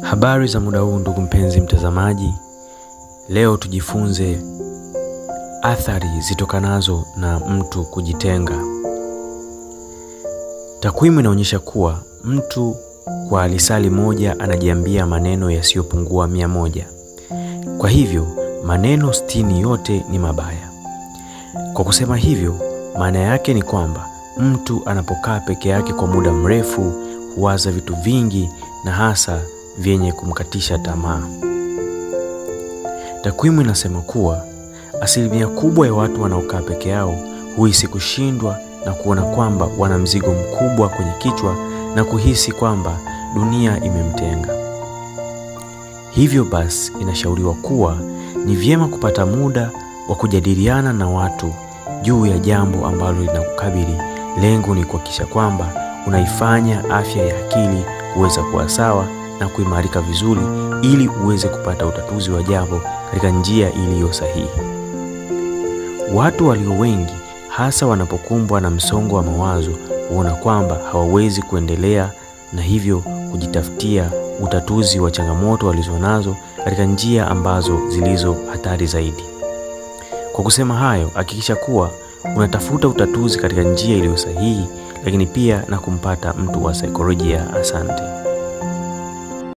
Habari za muda huu ndugu mpenzi mtazamaji. Leo tujifunze athari zitokanazo na mtu kujitenga. Takwimu inaonyesha kuwa mtu kwa lisali moja anajiambia maneno yasiyopungua 100. Kwa hivyo maneno 60 yote ni mabaya. Kwa kusema hivyo, maana yake ni kwamba mtu anapokaa peke yake kwa muda mrefu huwaza vitu vingi na hasa vyenye kumkatisha tamaa. Takwimu inasema kuwa asilimia kubwa ya watu wanaokaa peke yao huhisi kushindwa na kuona kwamba wana mzigo mkubwa kwenye kichwa na kuhisi kwamba dunia imemtenga. Hivyo basi inashauriwa kuwa ni vyema kupata muda wa kujadiliana na watu juu ya jambo ambalo linakukabili. Lengo ni kuhakikisha kwamba unaifanya afya ya akili kuweza kuwa sawa na kuimarika vizuri ili uweze kupata utatuzi wa jambo katika njia iliyo sahihi. Watu walio wengi hasa wanapokumbwa na msongo wa mawazo huona kwamba hawawezi kuendelea na hivyo kujitafutia utatuzi wa changamoto walizonazo katika njia ambazo zilizo hatari zaidi. Kwa kusema hayo, hakikisha kuwa unatafuta utatuzi katika njia iliyo sahihi, lakini pia na kumpata mtu wa saikolojia. Asante.